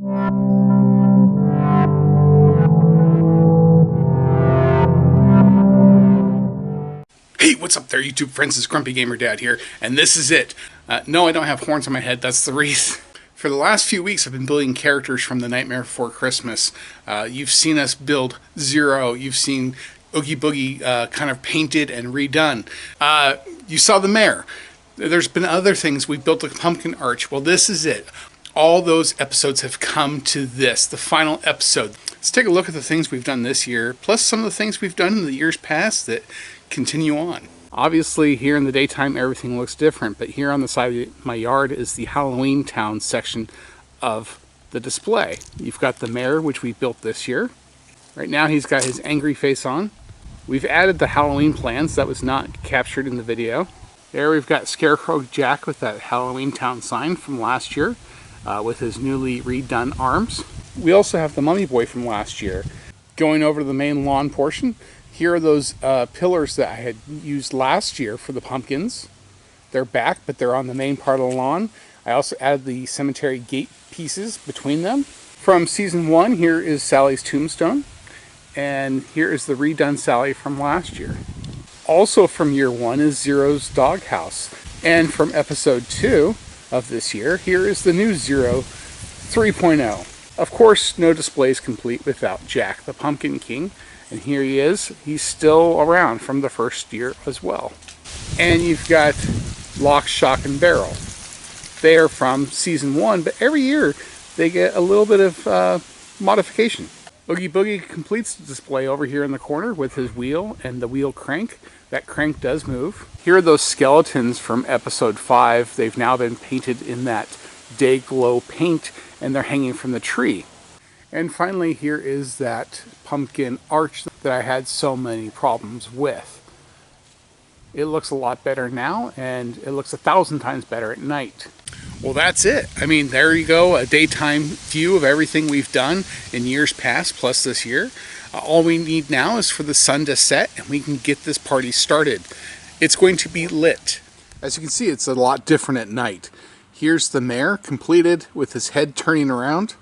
Hey, what's up there, YouTube friends? It's Grumpy Gamer Dad here, and this is it. No, I don't have horns on my head. That's the wreath. For the last few weeks, I've been building characters from The Nightmare Before Christmas. You've seen us build Zero. You've seen Oogie Boogie kind of painted and redone. You saw the mayor. There's been other things. We built a pumpkin arch. Well, this is it. All those episodes have come to this, the final episode. Let's take a look at the things we've done this year, plus some of the things we've done in the years past that continue on. Obviously, here in the daytime, everything looks different, but here on the side of my yard is the Halloween Town section of the display. You've got the mayor, which we built this year. Right now, he's got his angry face on. We've added the Halloween plans that was not captured in the video. There we've got Scarecrow Jack with that Halloween Town sign from last year, with his newly redone arms. We also have the Mummy Boy from last year. Going over to the main lawn portion, here are those pillars that I had used last year for the pumpkins. They're back, but they're on the main part of the lawn. I also added the cemetery gate pieces between them. From season 1, here is Sally's tombstone. And here is the redone Sally from last year. Also from year 1 is Zero's doghouse. And from episode 2 of this year, here is the new Zero 3.0. Of course, no display is complete without Jack the Pumpkin King. And here he is. He's still around from the first year as well. And you've got Lock, Shock, and Barrel. They are from season 1, but every year they get a little bit of modification. Oogie Boogie completes the display over here in the corner with his wheel and the wheel crank. That crank does move. Here are those skeletons from episode 5. They've now been painted in that day glow paint, and they're hanging from the tree. And finally, here is that pumpkin arch that I had so many problems with. It looks a lot better now, and it looks 1,000 times better at night. Well, that's it. I mean, there you go, a daytime view of everything we've done in years past, plus this year. All we need now is for the sun to set, and we can get this party started. It's going to be lit. As you can see, it's a lot different at night. Here's the mayor, completed with his head turning around.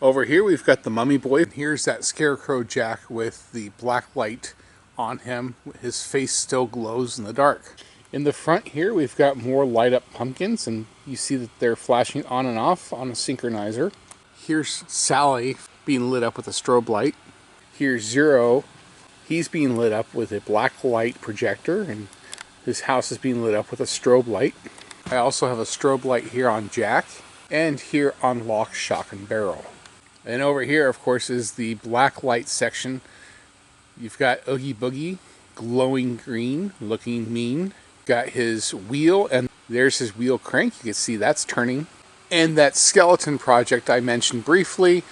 Over here we've got the Mummy Boy. Here's that Scarecrow Jack with the black light on him. His face still glows in the dark. In the front here we've got more light up pumpkins, and you see that they're flashing on and off on a synchronizer. Here's Sally being lit up with a strobe light. Here's Zero. He's being lit up with a black light projector, and his house is being lit up with a strobe light. I also have a strobe light here on Jack, and here on Lock, Shock, and Barrel. And over here, of course, is the black light section. You've got Oogie Boogie, glowing green, looking mean. Got his wheel, and there's his wheel crank. You can see that's turning. And that skeleton project I mentioned briefly,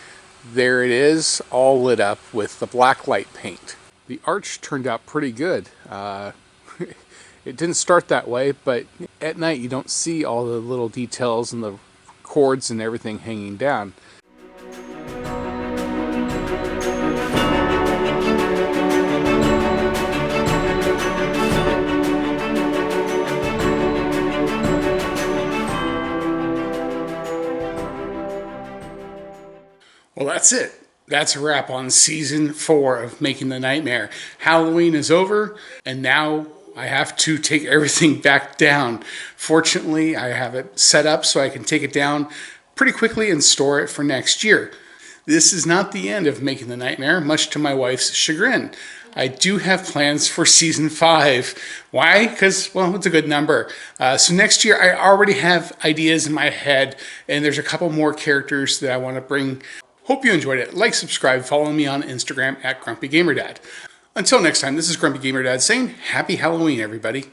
there it is, all lit up with the black light paint. The arch turned out pretty good. It didn't start that way, but at night you don't see all the little details and the cords and everything hanging down. Well, that's it. That's a wrap on season 4 of Making the Nightmare. Halloween is over, and now I have to take everything back down. Fortunately, I have it set up so I can take it down pretty quickly and store it for next year. This is not the end of Making the Nightmare, much to my wife's chagrin. I do have plans for season 5. Why? Because, well, it's a good number. So next year, I already have ideas in my head, and there's a couple more characters that I want to bring. Hope you enjoyed it. Like, subscribe, follow me on Instagram at Grumpy Gamer Dad. Until next time, this is Grumpy Gamer Dad saying Happy Halloween, everybody.